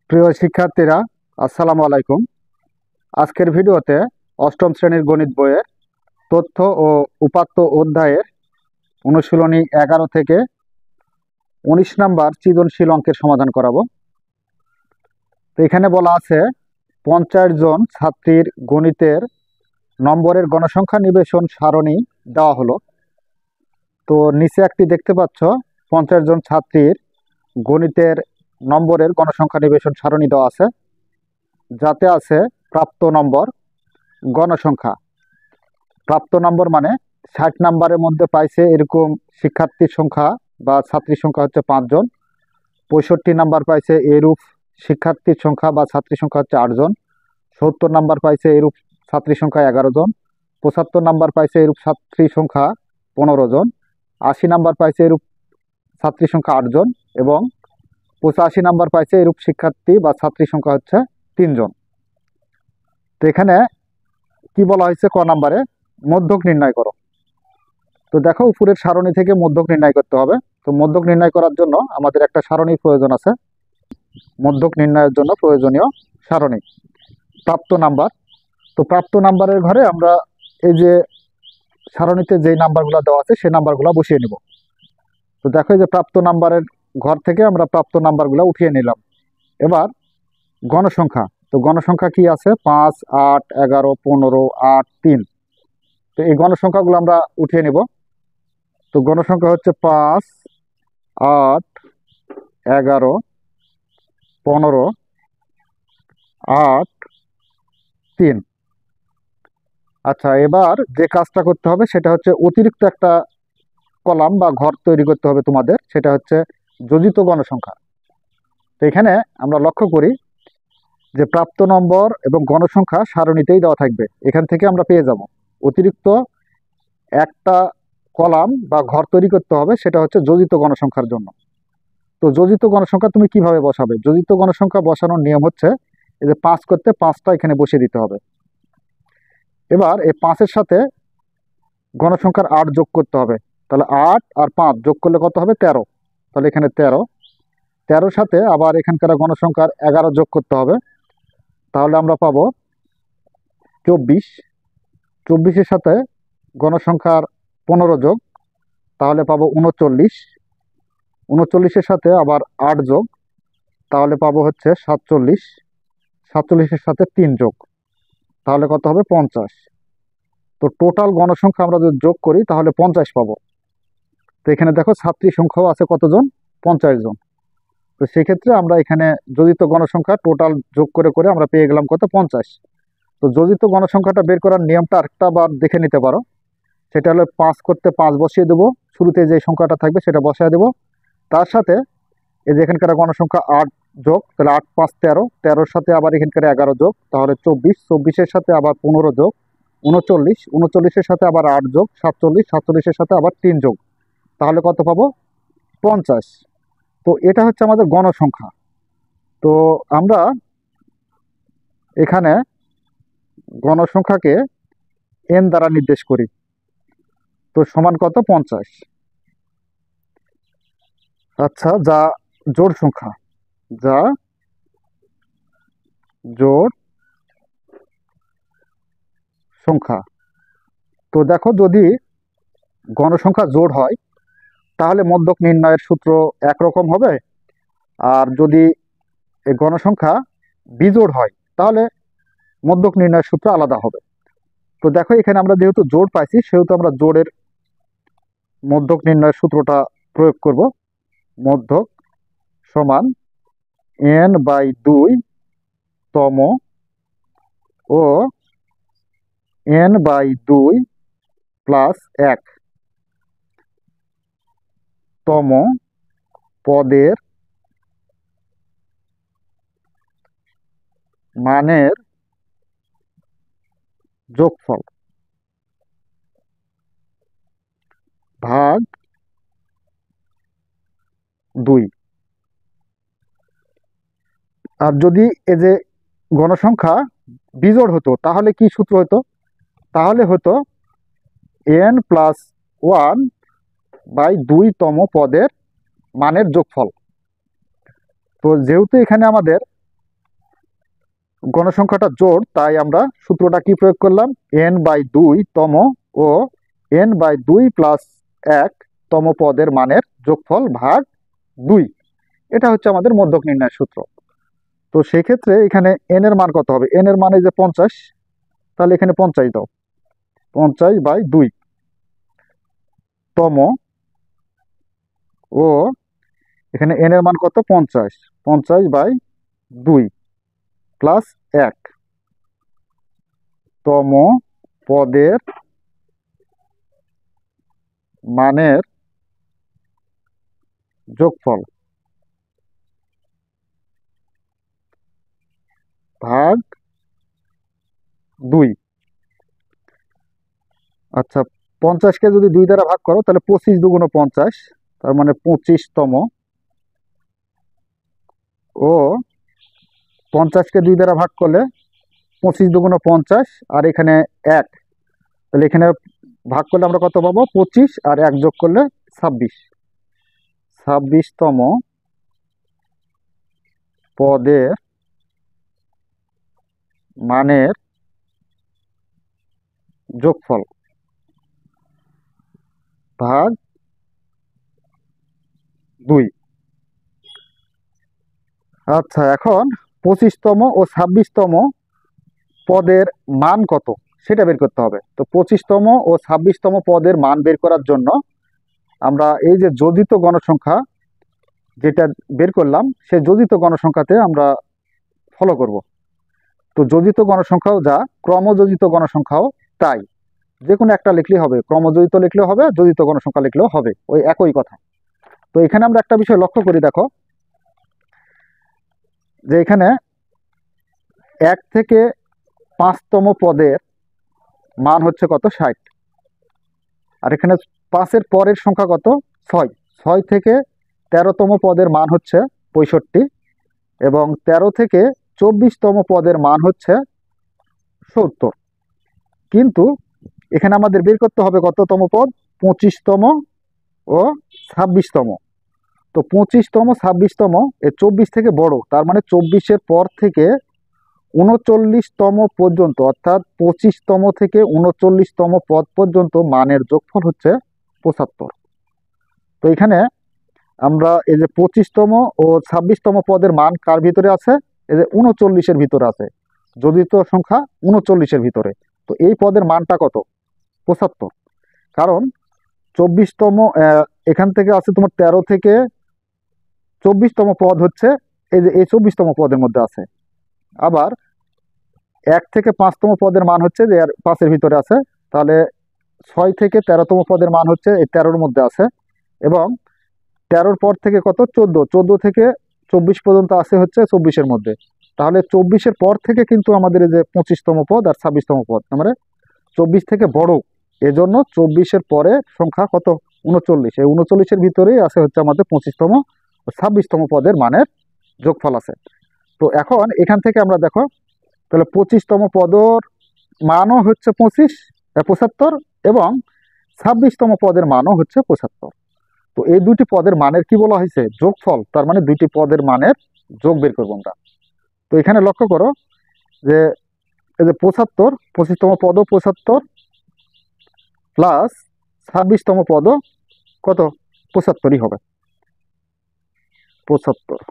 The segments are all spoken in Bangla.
প্রিয় শিক্ষার্থীরা, আসসালামু আলাইকুম। আজকের ভিডিওতে অষ্টম শ্রেণীর গণিত বইয়ের তথ্য ও উপাত্ত অধ্যায়ের অনুশীলনী 11 থেকে 19 নম্বর সৃজনশীল অঙ্কের সমাধান করাবো। তো এখানে বলা আছে 50 জন ছাত্রীর গণিতের নম্বরের গণসংখ্যা নিবেশন সারণী দেওয়া হলো। তো নিচে একটি দেখতে পাচ্ছ 50 জন ছাত্রীর গণিতের নম্বরের গণসংখ্যা নিবেশন সারণী দেওয়া আছে, যাতে আছে প্রাপ্ত নম্বর, গণসংখ্যা। প্রাপ্ত নম্বর মানে 60 নম্বরের মধ্যে পাইছে এরকম শিক্ষার্থীর সংখ্যা বা ছাত্রীর সংখ্যা হচ্ছে 5 জন। 65 নাম্বার পাইছে এরূপ শিক্ষার্থীর সংখ্যা বা ছাত্রীর সংখ্যা হচ্ছে 8 জন। 70 নাম্বার পাইছে এরূপ ছাত্রীর সংখ্যা 11 জন। 75 নাম্বার পাইছে এরূপ ছাত্রীর সংখ্যা 15 জন। 80 নাম্বার পাইছে এরূপ ছাত্রীর সংখ্যা 8 জন এবং 85 নাম্বার পাইছে এরূপ শিক্ষার্থী বা ছাত্রীর সংখ্যা হচ্ছে 3 জন। তো এখানে কি বলা হয়েছে, ক নাম্বারে মধ্যক নির্ণয় করো। তো দেখো, উপরের সারণী থেকে মধ্যক নির্ণয় করতে হবে। তো মধ্যক নির্ণয় করার জন্য আমাদের একটা সারণীর প্রয়োজন আছে। মধ্যক নির্ণয়ের জন্য প্রয়োজনীয় সারণী প্রাপ্ত নাম্বার। তো প্রাপ্ত নাম্বারের ঘরে আমরা এই যে সারণীতে যেই নাম্বারগুলো দেওয়া আছে সেই নাম্বারগুলো বসিয়ে নিব। তো দেখো, এই যে প্রাপ্ত নাম্বারের ঘর থেকে আমরা প্রাপ্ত নাম্বারগুলো উঠিয়ে নিলাম। এবার গণসংখ্যা। তো গণসংখ্যা কি আছে? 5, 8, 11, 15, 8, 3। তো এই গণসংখ্যাগুলো আমরা উঠিয়ে নিব। তো গণসংখ্যা হচ্ছে 5, 8, 11, 15, 8, 3। আচ্ছা, এবার যে কাজটা করতে হবে সেটা হচ্ছে অতিরিক্ত একটা কলাম বা ঘর তৈরি করতে হবে তোমাদের, সেটা হচ্ছে যোজিত গণসংখ্যা। তো এখানে আমরা লক্ষ্য করি যে প্রাপ্ত নম্বর এবং গণসংখ্যা সারণীতেই দেওয়া থাকবে। এখান থেকে আমরা পেয়ে যাব অতিরিক্ত একটা কলাম বা ঘর তৈরি করতে হবে, সেটা হচ্ছে যোজিত গণসংখ্যার জন্য। তো যোজিত গণসংখ্যা তুমি কিভাবে বসাবে? যোজিত গণসংখ্যা বসানোর নিয়ম হচ্ছে এই যে 5 করতে 5টা এখানে বসিয়ে দিতে হবে। এবার এই 5-এর সাথে গণসংখ্যার 8 যোগ করতে হবে। তাহলে 8 আর 5 যোগ করলে কত হবে? 13। তাহলে এখানে 13। 13-র সাথে আবার এখানকার গণসংখ্যার 11 যোগ করতে হবে। তাহলে আমরা পাবো 24। 24-এর সাথে গণসংখ্যার 15 যোগ, তাহলে পাবো 39। 39-এর সাথে আবার 8 যোগ, তাহলে পাবো হচ্ছে 47। 47-এর সাথে 3 যোগ, তাহলে কত হবে? 50। তো টোটাল গণসংখ্যা আমরা যদি যোগ করি তাহলে 50 পাবো। তো এখানে দেখো, ছাত্রী সংখ্যাও আছে কতজন? 50 জন। তো সেক্ষেত্রে আমরা এখানে যোজিত গণসংখ্যা টোটাল যোগ করে করে আমরা পেয়ে গেলাম কত? 50। তো যোজিত গণসংখ্যাটা বের করার নিয়মটা আরেকটা বার দেখে নিতে পারো। সেটা হলো 5 করতে 5 বসিয়ে দেবো, শুরুতে যে সংখ্যাটা থাকবে সেটা বসিয়ে দেবো। তার সাথে এই যে এখানকার গণসংখ্যা 8 যোগ, তাহলে 8, 5, 13। 13-র সাথে আবার এখানকার 11 যোগ, তাহলে 24। 24-এর সাথে আবার 15 যোগ, 39। 39-এর সাথে আবার 8 যোগ, 47। 47-এর সাথে আবার 3 যোগ, তাহলে কত পাবো? 50। তো এটা হচ্ছে আমাদের গণসংখ্যা। তো আমরা এখানে গণসংখ্যাকে n দ্বারা নির্দেশ করি। তো সমান কত? 50। আচ্ছা, যা জোড় সংখ্যা, যা জোড় সংখ্যা। তো দেখো, যদি গণসংখ্যা জোড় হয় তাহলে মধ্যক নির্ণয়ের সূত্র একরকম হবে, আর যদি এই গণসংখ্যা বিজোড় হয় তাহলে মধ্যক নির্ণয়ের সূত্র আলাদা হবে। তো দেখো, এখানে আমরা যেহেতু জোড় পাইছি সেহেতু আমরা জোড়ের মধ্যক নির্ণয়ের সূত্রটা প্রয়োগ করব। মধ্যক সমান n/2 তম ও n/2 প্লাস 1 তম পদের মানের যোগফল ভাগ 2। আর যদি এই যে গণসংখ্যা বিজোড় হতো তাহলে কি সূত্র হতো? তাহলে হতো n+1/2 তম পদের মানের যোগফল। তো যেহেতু এখানে আমাদের গণসংখ্যাটা জোড়, তাই আমরা সূত্রটা কি প্রয়োগ করলাম, n/2 তম ও n/2 প্লাস 1 তম পদের মানের যোগফল ভাগ 2। এটা হচ্ছে আমাদের মধ্যক নির্ণয়ের সূত্র। তো সেক্ষেত্রে এখানে n এর মান কত হবে, n এর মান এই যে 50, তাহলে এখানে 50 দাও, 50/2 তম ও এখানে n এর মান কত 50, 50/2 প্লাস 1 তম পদের মানের যোগফল ভাগ 2। আচ্ছা, 50কে যদি 2 দ্বারা ভাগ করো তাহলে 25 দুগুণ 50, তার মানে 25তম ও 50কে 2 দ্বারা ভাগ করলে 25 দুগুণ 50 আর এখানে 1, তাহলে এখানে ভাগ করলে আমরা কত পাবো, 25 আর 1 যোগ করলে 26, 26তম পদের মানের যোগফল ভাগ 2। আচ্ছা, এখন 25তম ও 26তম পদের মান কত সেটা বের করতে হবে। তো 25তম ও 26তম পদের মান বের করার জন্য আমরা এই যে যোজিত গণসংখ্যা যেটা বের করলাম, সেই যোজিত গণসংখ্যাতে আমরা ফলো করব। তো যোজিত গণসংখ্যাও যা, ক্রমযোজিত গণসংখ্যাও তাই, যে কোনো একটা লিখলেই হবে, ক্রমযোজিত লিখলেও হবে, যোজিত গণসংখ্যা লিখলেও হবে, ওই একই কথা। তো এখানে আমরা একটা বিষয় লক্ষ্য করি, দেখো যে এখানে 1 থেকে 5তম পদের মান হচ্ছে কত, 60, আর এখানে 5-এর পরের সংখ্যা কত, 6, 6 থেকে 13তম পদের মান হচ্ছে 65, এবং 13 থেকে 24তম পদের মান হচ্ছে 70। কিন্তু এখানে আমাদের বের করতে হবে কততম পদ, 25তম ও 26তম। তো 25তম 26তম এ 24 থেকে বড়, তার মানে 24-এর পর থেকে 39তম পর্যন্ত, অর্থাৎ 25তম থেকে 39তম পদ পর্যন্ত মানের যোগফল হচ্ছে 75। তো এখানে আমরা এই যে 25তম ও 26তম পদের মান কার ভিতরে আছে, এই যে 39-এর ভিতরে আছে, যোজিত সংখ্যা 39-এর ভিতরে। তো এই পদের মানটা কত, 75। কারণ 24তম এখান থেকে আছে তোমার 13 থেকে 24তম পদ হচ্ছে এই যে এই 24তম পদের মধ্যে আছে, আবার 1 থেকে 5তম পদের মান হচ্ছে যে 5-এর ভিতরে আছে, তাহলে 6 থেকে 13তম পদের মান হচ্ছে এই 13-এর মধ্যে আছে, এবং 13-র পর থেকে কত, 14, 14 থেকে 24 পর্যন্ত আছে হচ্ছে 24-এর মধ্যে। তাহলে 24-এর পর থেকে কিন্তু আমাদের এই যে 25তম পদ আর 26তম পদ, মানে 24 থেকে বড়, এজন্য 24-এর পরে সংখ্যা কত, 39, এই 39-এর ভিতরেই আছে হচ্ছে আমাদের 25তম ও 26তম পদের মানের যোগফল আছে। তো এখন এখান থেকে আমরা দেখো, তাহলে 25তম পদের মানও হচ্ছে 75, এবং 26তম পদের মানও হচ্ছে 75। তো এই দুটি পদের মানের কি বলা হয়েছে, যোগফল, তার মানে দুইটি পদের মানের যোগ বের করবো আমরা। তো এখানে লক্ষ্য করো যে এই যে 75, 25তম পদও 75 প্লাস 26তম পদও কত, 75ই হবে, 75।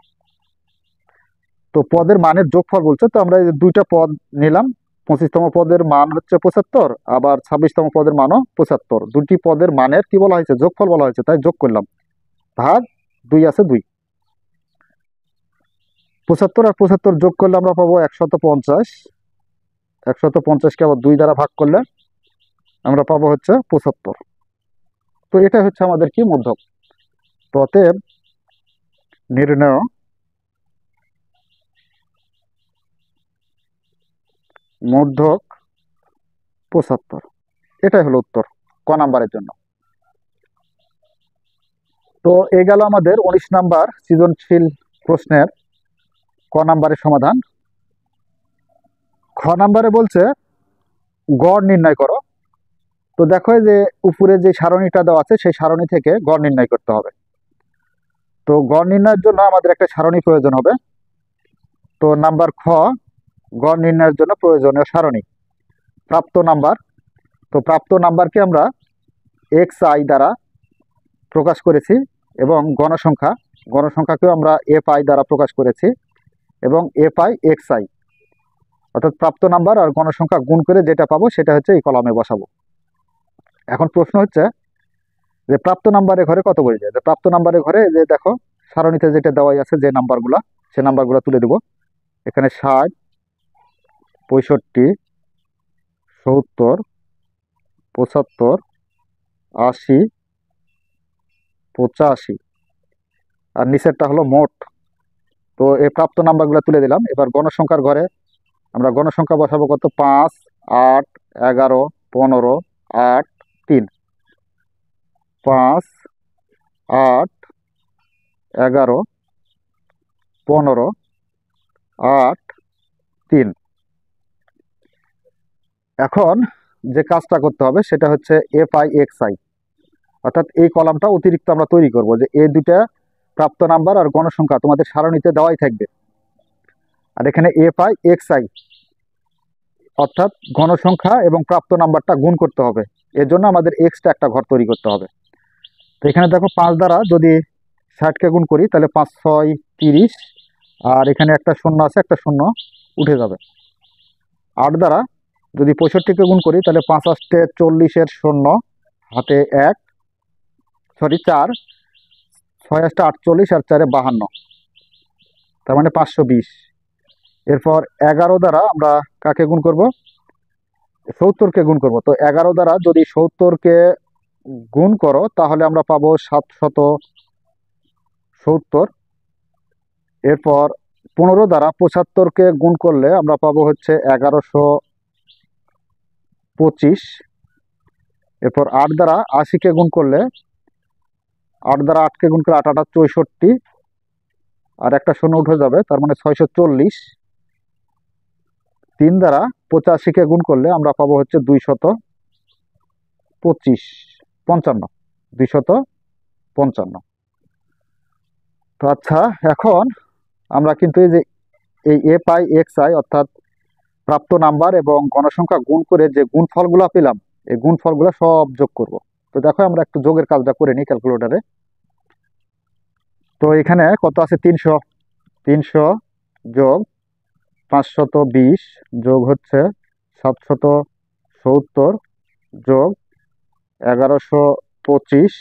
তো পদের মানের যোগফল বলছে, তো আমরা এই যে দুইটা পদ নিলাম, 25তম পদের মান হচ্ছে 75, আবার 26তম পদের মানও 75, দুটি পদের মানের কি বলা হয়েছে, যোগফল বলা হয়েছে, তাই যোগ করলাম, ভাগ 2 আছে 2। 75 আর 75 যোগ করলে আমরা পাবো 150, 150কে আবার 2 দ্বারা ভাগ করলে আমরা পাবো হচ্ছে 75। তো এটা হচ্ছে আমাদের কি, মধ্যক। তো অতএব নির্ণয় মধ্যক 75, এটাই হলো উত্তর ক নাম্বারের জন্য। তো এই গেল আমাদের 19 নাম্বার সৃজনশীল প্রশ্নের ক নাম্বারের সমাধান। খ নাম্বারে বলছে গড় নির্ণয় করো। তো দেখো এই যে উপরে যে সারণীটা দেওয়া আছে, সেই সারণী থেকে গড় নির্ণয় করতে হবে। তো গড় নির্ণয়ের জন্য আমাদের একটা সারণী প্রয়োজন হবে। তো নাম্বার খ, গড় নির্ণয়ের জন্য প্রয়োজনীয় সারণী। প্রাপ্ত নাম্বার, তো প্রাপ্ত নাম্বারকে আমরা এক্স আই দ্বারা প্রকাশ করেছি, এবং গণসংখ্যাকেও আমরা এফ আই দ্বারা প্রকাশ করেছি, এবং এফ আই এক্স আই, অর্থাৎ প্রাপ্ত নাম্বার আর গণসংখ্যা গুণ করে যেটা পাবো সেটা হচ্ছে এই কলামে বসাবো। এখন প্রশ্ন হচ্ছে যে প্রাপ্ত নাম্বারের ঘরে কত বসে যায়। প্রাপ্ত নাম্বারের ঘরে যে দেখো সারণীতে যেটা দেওয়াই আছে, যে নাম্বারগুলা, সে নাম্বারগুলো তুলে দেবো। এখানে 60, 65, 70, 75, 80, 85, আর নিচেরটা হলো মোট। তো এই প্রাপ্ত নাম্বারগুলো তুলে দিলাম। এবার গণসংখ্যার ঘরে আমরা গণসংখ্যা বসাবো কত, 5, 8, 11, 15, 8, 3। 5, 8, 11, 15, 8, 3। এখন যে কাজটা করতে হবে সেটা হচ্ছে এফ আই এক্স আই, অর্থাৎ এই কলামটা অতিরিক্ত আমরা তৈরি করব, যে এই দুটা প্রাপ্ত নাম্বার আর গণসংখ্যা তোমাদের সারণীতে দেওয়াই থাকবে। আর এখানে এফ আই এক্স আই, অর্থাৎ গণসংখ্যা এবং প্রাপ্ত নাম্বারটা গুণ করতে হবে। এর জন্য আমাদের এক্সট্রা একটা ঘর তৈরি করতে হবে। তো এখানে দেখো 5 দ্বারা যদি 60কে গুণ করি তাহলে 5, 6, 30, আর এখানে একটা শূন্য আছে, একটা শূন্য উঠে যাবে। 8 দ্বারা যদি 65কে গুণ করি তাহলে 5, 8, 40, শূন্য হাতে 1, সরি 4, 6, 8, 48, আর 4, 52, তার মানে 520। এরপর 11 দ্বারা আমরা কাকে গুণ করব, 70কে গুণ করব। তো 11 দ্বারা যদি 70কে গুণ করো তাহলে আমরা পাবো 770। এরপর 15 দ্বারা 75কে গুণ করলে আমরা পাবো হচ্ছে 1125। এরপর 8 দ্বারা 80কে গুণ করলে, 8 দ্বারা 8কে গুণ করলে 8, 8, 64, আর একটা শূন্য উঠে যাবে, তার মানে 640। 3 দ্বারা 85কে গুণ করলে আমরা পাবো হচ্ছে 255। 255। তো আচ্ছা, এখন আমরা কিন্তু এই যে এই এফ আই এক্স আই, অর্থাৎ প্রাপ্ত নাম্বার এবং গণসংখ্যা গুণ করে যে গুণফলগুলো পেলাম, এই গুণফলগুলো সব যোগ করব। তো দেখো আমরা একটু যোগের কাজটা করে নিই ক্যালকুলেটারে। তো এখানে কত আছে, 300। 300 যোগ 520 যোগ হচ্ছে 770 যোগ 1125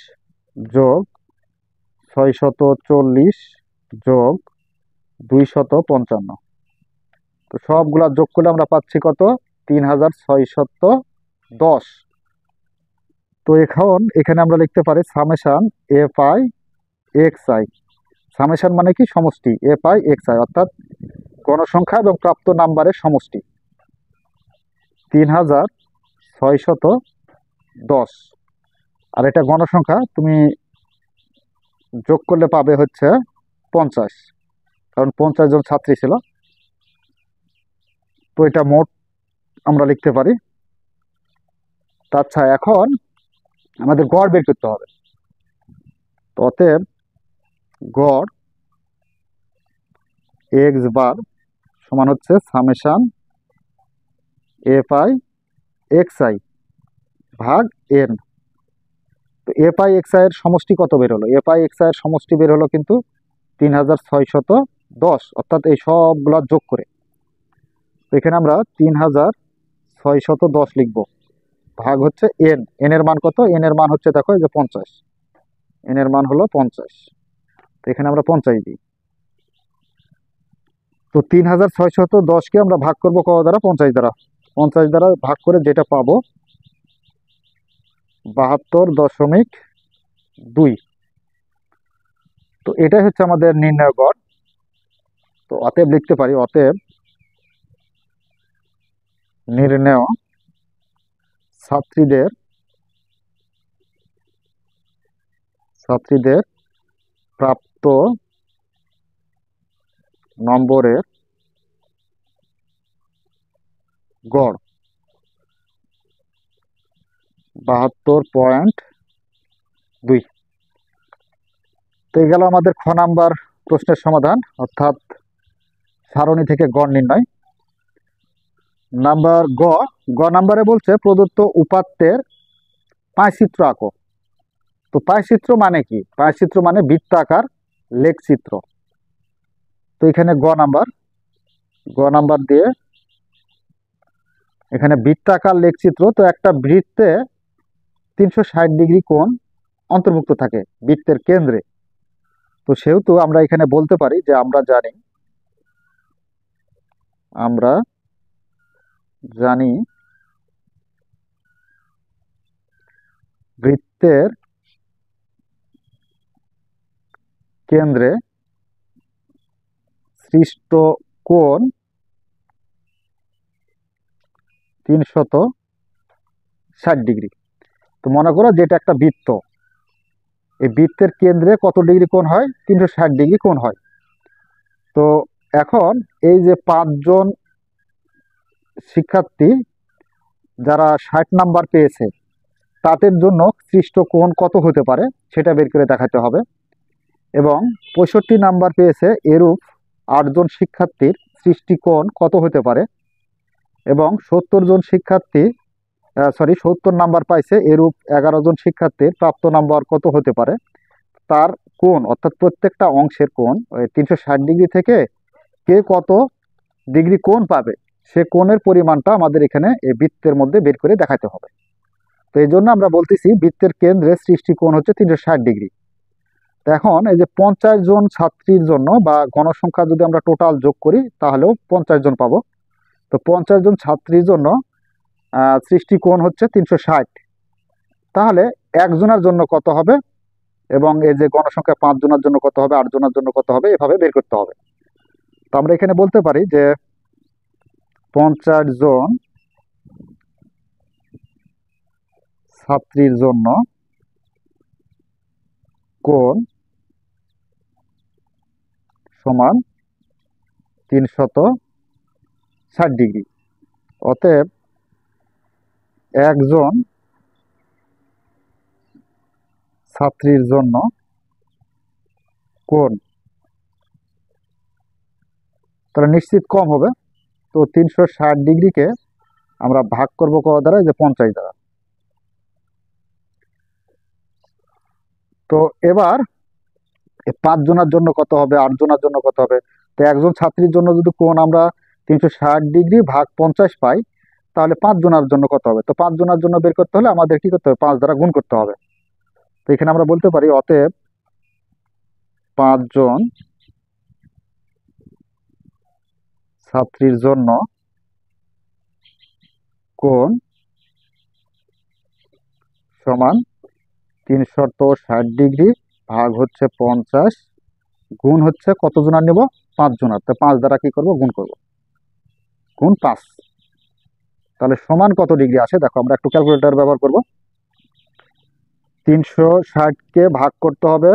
যোগ 640 যোগ 255। তো সবগুলা যোগ করলে আমরা পাচ্ছি কত, 3610। তো এখন এখানে আমরা লিখতে পারি summation F I x I. Summation মানে কি, সমষ্টি। এফ আই এক্স আই অর্থাৎ গণসংখ্যা এবং প্রাপ্ত নাম্বারের সমষ্টি 3610। আর এটা গণসংখ্যা, তুমি যোগ করলে পাবে হচ্ছে 50, কারণ 50 জন ছাত্রী ছিল। তো এটা মোট আমরা লিখতে পারি। আচ্ছা, এখন আমাদের গড় বের করতে হবে। তো অতএব গড় এক্স বার সমান হচ্ছে summation F I x I ভাগ এন। তো এফ আই এক্স আই এর সমষ্টি কত বের হলো, এফ আই এক্স আই এর সমষ্টি বের হলো কিন্তু 3610, অর্থাৎ এই সবগুলা যোগ করে। তো এখানে আমরা 3610 লিখবো, ভাগ হচ্ছে এন। এন এর মান কত, এন এর মান হচ্ছে দেখো এই যে 50, এন এর মান হলো 50। তো এখানে আমরা 50 দিই। তো 3610কে আমরা ভাগ করবো কত দ্বারা, 50 দ্বারা। 50 দ্বারা ভাগ করে যেটা পাবো 72.2। তো এটাই হচ্ছে আমাদের নির্ণয় গড়। তো অতএব লিখতে পারি, অতএব নির্ণয় ছাত্রীদের প্রাপ্ত নম্বরের গড় 72.2। তো এই গেল আমাদের খ নাম্বার প্রশ্নের সমাধান, অর্থাৎ সারণী থেকে গড় নির্ণয়। নাম্বার গ, গ নাম্বারে বলছে প্রদত্ত উপাত্তের পাঁচচিত্র আঁকো। তো পাঁচচিত্র মানে কি? পাঁচচিত্র মানে বৃত্তাকার লেখচিত্র। তো এখানে গ নাম্বার দিয়ে এখানে বৃত্তাকার লেখচিত্র। তো একটা বৃত্তে 360 ডিগ্রি কোণ অন্তর্ভুক্ত থাকে বৃত্তের কেন্দ্রে। তো সেহেতু আমরা এখানে বলতে পারি যে আমরা জানি বৃত্তের কেন্দ্রে সৃষ্ট কোণ 360 ডিগ্রি। তো মনে করো যেটা একটা বৃত্ত, এই বৃত্তের কেন্দ্রে কত ডিগ্রি কোণ হয়? 360 ডিগ্রি কোণ হয়। তো এখন এই যে 5 জন শিক্ষার্থী যারা 60 নাম্বার পেয়েছে, তাদের জন্য সৃষ্ট কোণ কত হতে পারে সেটা বের করে দেখাতে হবে। এবং 65 নাম্বার পেয়েছে এরূপ 8 জন শিক্ষার্থীর সৃষ্টি কোণ কত হতে পারে। এবং 70 জন শিক্ষার্থী 70 নাম্বার পাইছে এরূপ 11 জন শিক্ষার্থীর প্রাপ্ত নাম্বার কত হতে পারে। তার কোণ অর্থাৎ প্রত্যেকটা অংশের কোণ ওই 360 ডিগ্রি থেকে কে কত ডিগ্রি কোণ পাবে, সে কোণের পরিমাণটা আমাদের এখানে এই বৃত্তের মধ্যে বের করে দেখাতে হবে। তো এই জন্য আমরা বলতেছি বৃত্তের কেন্দ্রে সৃষ্টি কোণ হচ্ছে 360 ডিগ্রি। তো এখন এই যে 50 জন ছাত্রীর জন্য বা গণসংখ্যা যদি আমরা টোটাল যোগ করি তাহলেও 50 জন পাবো। তো 50 জন ছাত্রীর জন্য সৃষ্টি কোণ হচ্ছে 360। তাহলে একজনের জন্য কত হবে, এবং এই যে গণসংখ্যা 5 জনের জন্য কত হবে, 8 জনের জন্য কত হবে, এভাবে বের করতে হবে। তো আমরা এখানে বলতে পারি যে 50 জন ছাত্রীর জন্য কোণ সমান 360 ডিগ্রি। অতএব একজন ছাত্রীর জন্য কোণ তাহলে নিশ্চিত কম হবে। তো 360 ডিগ্রিকে আমরা ভাগ করব কত দ্বারা? যে 50 দ্বারা। তো এবার 5 জনের জন্য কত হবে, 8 জনের জন্য কত হবে? তো একজন ছাত্রীর জন্য যদি কোণ আমরা 360 ডিগ্রি ভাগ 50 পাই, তাহলে 5 জনের জন্য কত হবে? তো 5 জনের জন্য বের করতে হলে আমাদের কি করতে হবে? 5 দ্বারা গুণ করতে হবে। তো এখানে আমরা বলতে পারি অতএব 5 জন ছাত্রীর জন্য কোণ সমান 360 ডিগ্রি ভাগ হচ্ছে 50 গুণ হচ্ছে কত জনের নেব? 5 জনের। তো 5 দ্বারা কি করব? গুণ করব, গুণ 5। তাহলে সমান কত ডিগ্রি আসে? দেখো আমরা একটু ক্যালকুলেটর ব্যবহার করব। 360কে ভাগ করতে হবে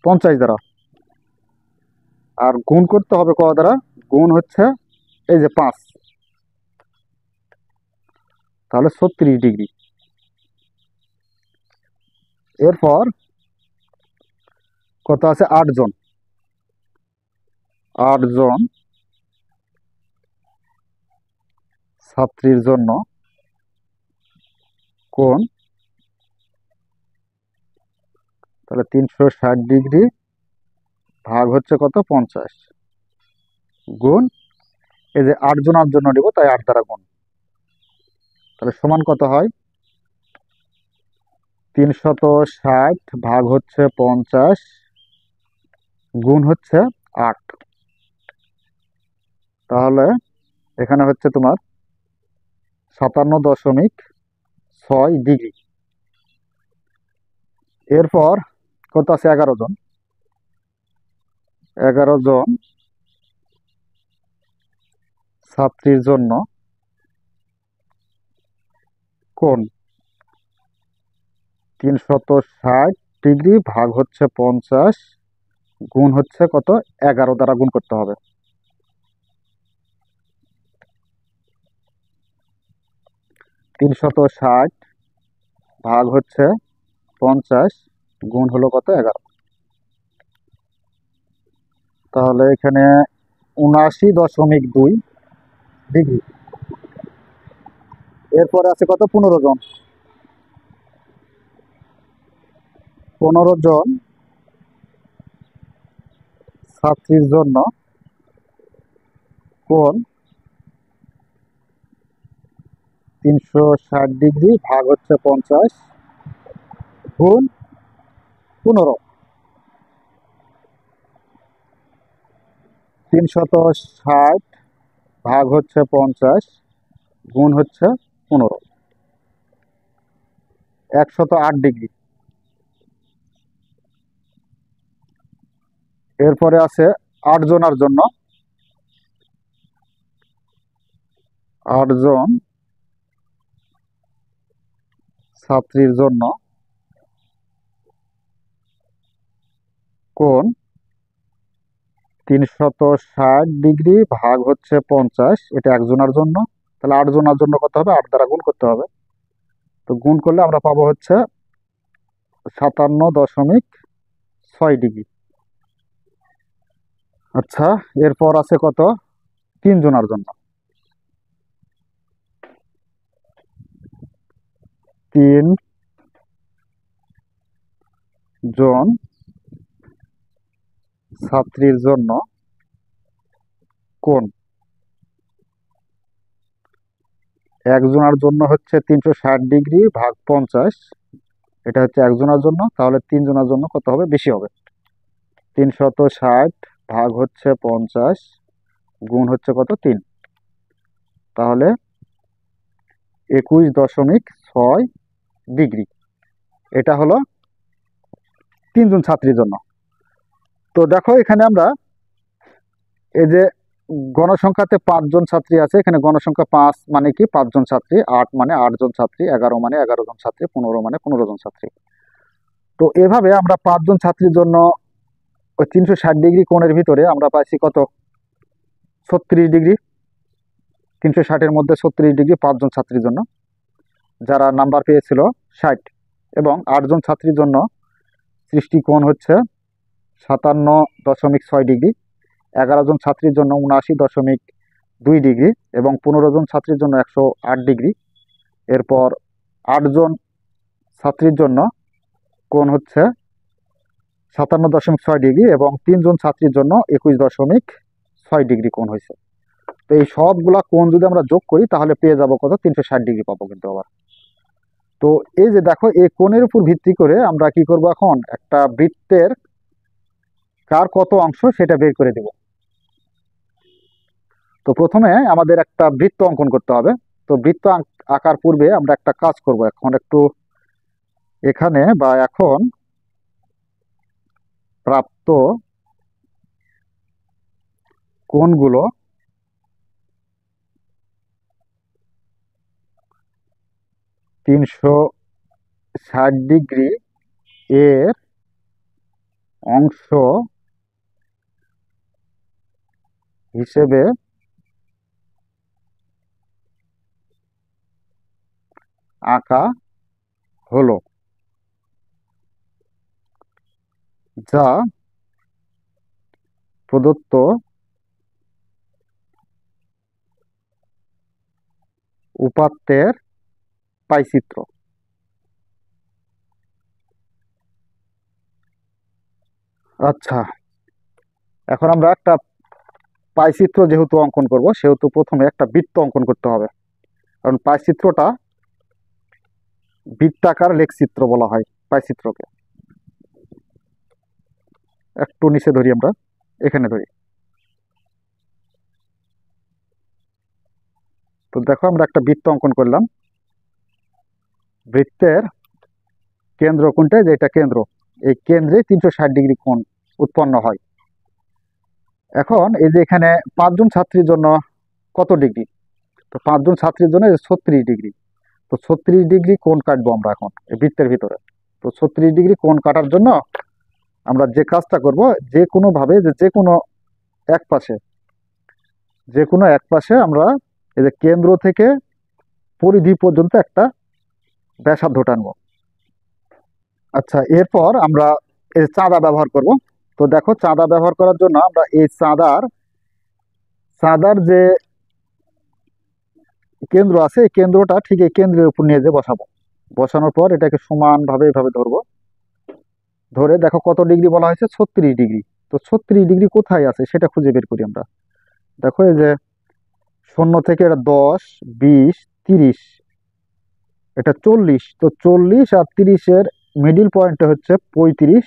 50 দ্বারা, আর গুণ করতে হবে কত দ্বারা? গুণ হচ্ছে এই যে 5, তাহলে 36 ডিগ্রি। এরপর কত আছে? 8 জন। 8 জন ছাত্রীর জন্য কোণ তাহলে 360 ডিগ্রি ভাগ হচ্ছে কত? 50 গুণ এই যে 8 জনের জন্য নেব, তাই 8 দ্বারা গুণ। তাহলে সমান কত হয়? 360 ভাগ হচ্ছে 50 গুণ হচ্ছে 8। তাহলে এখানে হচ্ছে তোমার 57.6 ডিগ্রি। এরপর কত আছে? 11 জন। 11 জন ছাত্রীর জন্য কোণ 360 ডিগ্রি ভাগ হচ্ছে 50 গুণ হচ্ছে কত? 11 দ্বারা গুণ করতে হবে। 360 ভাগ হচ্ছে 50 গুণ হলো কত? 11। তাহলে এখানে 79.2 ডিগ্রি। এরপরে আছে কত, 15 জন। 15 জন ছাত্রীর জন্য কোণ 360 ডিগ্রি ভাগ হচ্ছে 50 গুণ 15। 360 ভাগ হচ্ছে 50 গুণ হচ্ছে 15, 108 ডিগ্রি। এরপরে আছে 8 জনের জন্য, 8 জন ছাত্রীর জন্য কোণ 360 ডিগ্রি ভাগ হচ্ছে 50, এটা একজনের জন্য। তাহলে 8 জনের জন্য কত হবে, 8 দ্বারা গুণ করতে হবে। তো গুণ করলে আমরা পাবো হচ্ছে 57.6 ডিগ্রি। আচ্ছা, এরপর আছে কত, 3 জনের জন্য। 3 জন ছাত্রীর জন্য কোণ, একজনের জন্য হচ্ছে 360 ডিগ্রি ভাগ 50, এটা হচ্ছে একজনের জন্য। তাহলে 3 জনের জন্য কত হবে, বেশি হবে। 360 ভাগ হচ্ছে 50 গুণ হচ্ছে কত, 3। তাহলে 21.6 ডিগ্রি। এটা হলো 3 জন ছাত্রীর জন্য। তো দেখো এখানে আমরা এই যে গণসংখ্যাতে 5 জন ছাত্রী আছে, এখানে গণসংখ্যা 5 মানে কি, 5 জন ছাত্রী, 8 মানে 8 জন ছাত্রী, 11 মানে 11 জন ছাত্রী, 15 মানে 15 জন ছাত্রী। তো এভাবে আমরা 5 জন ছাত্রীর জন্য ওই 360 ডিগ্রি কোণের ভিতরে আমরা পাইছি কত, 36 ডিগ্রি। 360-এর মধ্যে 36 ডিগ্রি 5 জন ছাত্রীর জন্য, যারা নাম্বার পেয়েছিল 60। এবং 8 জন ছাত্রীর জন্য সৃষ্টি কোণ হচ্ছে 57.6 ডিগ্রি। 11 জন ছাত্রীর জন্য 79.2 ডিগ্রি এবং 15 জন ছাত্রীর জন্য 108 ডিগ্রি। এরপর 8 জন ছাত্রীর জন্য কোণ হচ্ছে 57.6 ডিগ্রি এবং 3 জন ছাত্রীর জন্য 21.6 ডিগ্রি কোণ হয়েছে। তো এই সবগুলা কোণ যদি আমরা যোগ করি তাহলে পেয়ে যাব কত, 360 ডিগ্রি পাবো কিন্তু আবার। তো এই যে দেখো, এই কোণের উপর ভিত্তি করে আমরা কি করব, এখন একটা বৃত্তের কার কত অংশ সেটা বের করে দেব। তো প্রথমে আমাদের একটা বৃত্ত অঙ্কন করতে হবে। তো বৃত্ত আঁকার পূর্বে আমরা একটা কাজ করব, এখন একটু এখানে বা এখন প্রাপ্ত কোণগুলো তিনশো 60 ডিগ্রি এর অংশ হিসেবে আঁকা হলো, যা প্রদত্ত উপাত্তের পাইচিত্র। আচ্ছা, এখন আমরা একটা পাইচিত্র যেহেতু অঙ্কন করব, সেহেতু প্রথমে একটা বৃত্ত অঙ্কন করতে হবে। কারণ পাইচিত্রটা বৃত্তাকার লেখচিত্র বলা হয় পাইচিত্রকে। একটু নিচে ধরি, আমরা এখানে ধরি। তো দেখো আমরা একটা বৃত্ত অঙ্কন করলাম। বৃত্তের কেন্দ্র কোনটা, যেটা কেন্দ্র, এই কেন্দ্রে 360 ডিগ্রি কোণ উৎপন্ন হয়। এখন এই যে এখানে 5 জন ছাত্রীর জন্য কত ডিগ্রি, তো 5 জন ছাত্রীর জন্য 36 ডিগ্রি। তো 36 ডিগ্রি কোণ কাটবো আমরা এখন এই বৃত্তের ভিতরে। তো 36 ডিগ্রি কোণ কাটার জন্য আমরা যে কাজটা করব, যে কোনো ভাবে যে কোনো এক পাশে, যে কোনো এক পাশে আমরা এই যে কেন্দ্র থেকে পরিধি পর্যন্ত একটা ব্যাসার্ধ টানবো। আচ্ছা, এরপর আমরা এই চাঁদা ব্যবহার করব। তো দেখো, চাঁদা ব্যবহার করার জন্য আমরা এই চাঁদার যে কেন্দ্র আছে, এই কেন্দ্রটা ঠিক এই কেন্দ্রের উপর নিয়ে যে বসাবো। বসানোর পর এটাকে সমানভাবে এভাবে ধরবো। ধরে দেখো কত ডিগ্রি বলা হয়েছে, 36 ডিগ্রি। তো 36 ডিগ্রি কোথায় আছে সেটা খুঁজে বের করি আমরা। দেখো এই যে 0 থেকে এটা 10, 20, 30, এটা 40। তো 40 আর 30-এর মিডিল পয়েন্টটা হচ্ছে 35।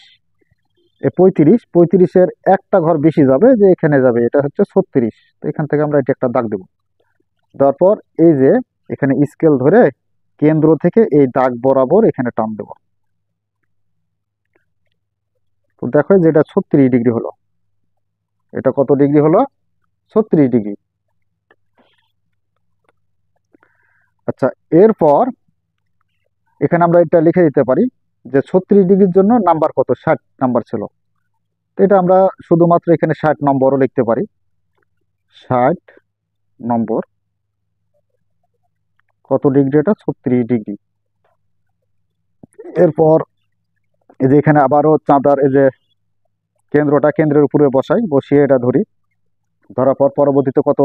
এই 35-এর একটা ঘর বেশি যাবে, যে এখানে যাবে, এটা হচ্ছে 36। তো এখান থেকে আমরা এটা একটা দাগ দেবো। দেওয়ার পর এই যে এখানে স্কেল ধরে কেন্দ্র থেকে এই দাগ বরাবর এখানে টান দেবো। তো দেখো যে এটা 36 ডিগ্রি হলো। এটা কত ডিগ্রি হলো? 36 ডিগ্রি। আচ্ছা, এরপর এখানে আমরা এটা লিখে দিতে পারি যে 36 ডিগ্রির জন্য নাম্বার কত, 60 নাম্বার ছিল। তো এটা আমরা শুধুমাত্র এখানে 60 নম্বরও লিখতে পারি। 60 নম্বর কত ডিগ্রি? এটা 36 ডিগ্রি। এরপর এই যে এখানে আবারও চাঁদার এই যে কেন্দ্রের উপরে বসিয়ে এটা ধরি। ধরার পর পরবর্তীতে কত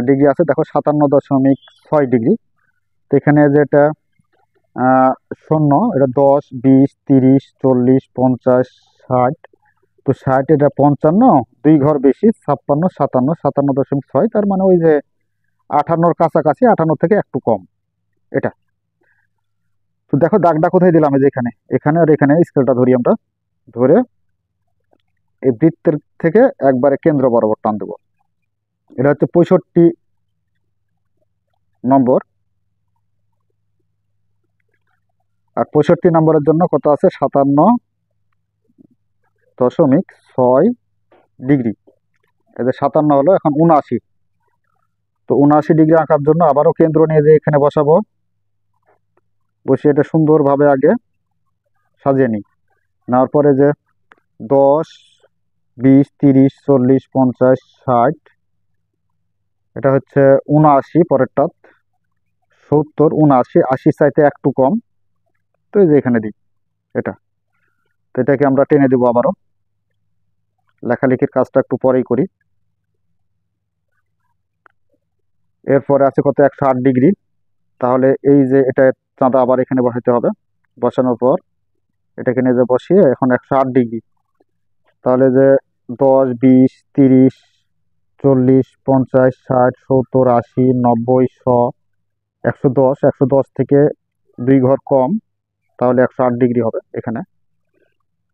ডিগ্রি আছে দেখো, 57.6 ডিগ্রি। তো এখানে যেটা 0, এটা 10, 20, 30, 40, 50, 60। তো 60, এটা 55, 2 ঘর বেশি 56, 57, 57.6, তার মানে ওই যে 58-র কাছাকাছি, 58 থেকে একটু কম এটা। তো দেখো দাগটা কোথায় দিলাম, এই যে এখানে, এখানে আর এখানে স্কেলটা ধরি আমরা। ধরে এই বৃত্তের থেকে একবারে কেন্দ্র বরাবর টান দেবো। এটা হচ্ছে 65 নম্বর। আর 65 নম্বরের জন্য কত আছে? 57.6 ডিগ্রি। এই যে 57 হলো, এখন 79। তো 79 ডিগ্রি আঁকার জন্য আবারও কেন্দ্র নিয়ে যে এখানে বসাবো। বসিয়ে এটা সুন্দরভাবে আগে সাজিয়ে নিই। নেওয়ার পরে যে 10, 20, 30, 40, 50, 60, এটা হচ্ছে 79, পরেরটা 70, 79, 80 চাইতে একটু কম। তো এই যে এখানে দিই এটা। তো এটাকে আমরা টেনে দেবো আবারও। লেখালেখির কাজটা একটু পরেই করি। এরপরে আছে কত? 108 ডিগ্রি। তাহলে এই যে এটা চাঁদা আবার এখানে বসাতে হবে। বসানোর পর এটাকে নিয়ে যে বসিয়ে এখন 108 ডিগ্রি। তাহলে যে 10, 20, 30, 40, 50, 60, 70, 80, 90, 100, 110, 110 থেকে 2 ঘর কম, তাহলে 108 ডিগ্রি হবে এখানে।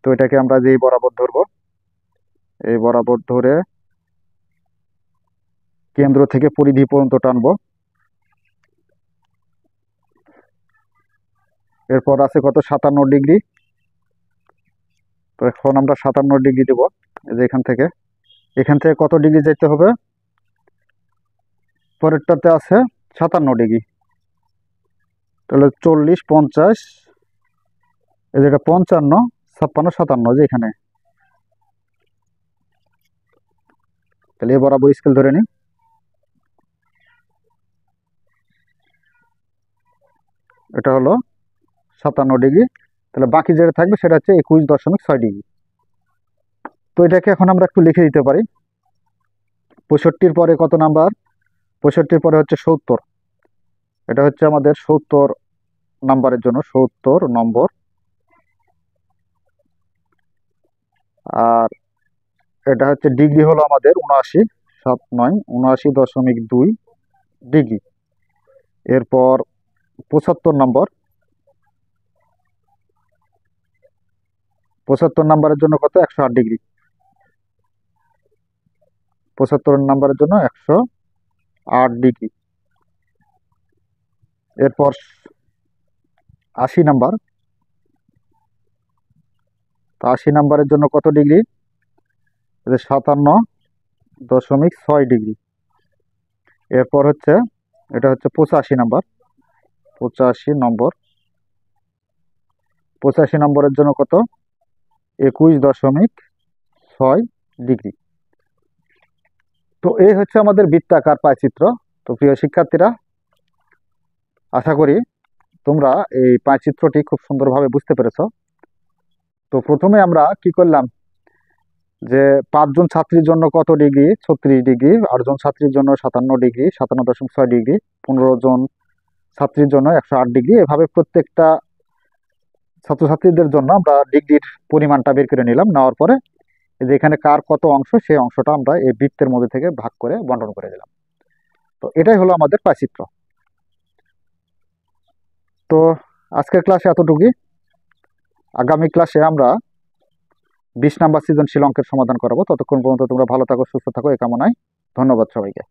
তো এটাকে আমরা যেই বরাবর ধরবো, এই বরাবর ধরে কেন্দ্র থেকে পরিধি পর্যন্ত টানবো। এরপর আছে কত? 57 ডিগ্রি। তো এখন আমরা 57 ডিগ্রি দেবো। এই যে এখান থেকে কত ডিগ্রি যেতে হবে? পরেরটাতে আছে 57 ডিগ্রি। তাহলে 40, 50, এই যেটা 55, 56, 57, যে এখানে। তাহলে এ বরাবর স্কেল ধরে নিই। এটা হলো 57 ডিগ্রি। তাহলে বাকি যেটা থাকবে সেটা হচ্ছে 21.6 ডিগ্রি। তো এটাকে এখন আমরা একটু লিখে দিতে পারি। 65-র পরে কত নাম্বার? 65-র পরে হচ্ছে 70। এটা হচ্ছে আমাদের 70 নাম্বারের জন্য 70 নম্বর। আর এটা হচ্ছে ডিগ্রি হলো আমাদের 79, 7, 9, 79.2 ডিগ্রি। এরপর 75 নম্বর। 75 নাম্বারের জন্য কত? 108 ডিগ্রি। 75 নাম্বারের জন্য 108 ডিগ্রি। এরপর 80 নাম্বার। তো 80 নাম্বারের জন্য কত ডিগ্রি? 57.6 ডিগ্রি। এরপর হচ্ছে এটা হচ্ছে 85 নাম্বার। 85 নম্বর। 85 নম্বরের জন্য কত? 21.6 ডিগ্রি। তো এই হচ্ছে আমাদের বৃত্তাকার পায়চিত্র। তো প্রিয় শিক্ষার্থীরা, আশা করি তোমরা এই পায়চিত্রটি খুব সুন্দরভাবে বুঝতে পেরেছো। তো প্রথমে আমরা কি করলাম, যে 5 জন ছাত্রীর জন্য কত ডিগ্রি, 36 ডিগ্রি, 8 জন ছাত্রীর জন্য 57 ডিগ্রি, 57.6 ডিগ্রি, 15 জন ছাত্রীর জন্য 108 ডিগ্রি। এভাবে প্রত্যেকটা ছাত্রছাত্রীদের জন্য আমরা ডিগ্রির পরিমাণটা বের করে নিলাম। নেওয়ার পরে যে এখানে কার কত অংশ, সেই অংশটা আমরা এই বৃত্তের মধ্যে থেকে ভাগ করে বন্টন করে দিলাম। তো এটাই হলো আমাদের পাইচিত্র। তো আজকের ক্লাসে এতটুকুই। আগামী ক্লাসে আমরা 20 নাম্বার সৃজনশীল অঙ্কের সমাধান করাবো। ততক্ষণ পর্যন্ত তোমরা ভালো থাকো, সুস্থ থাকো, এই কামনায় ধন্যবাদ সবাইকে।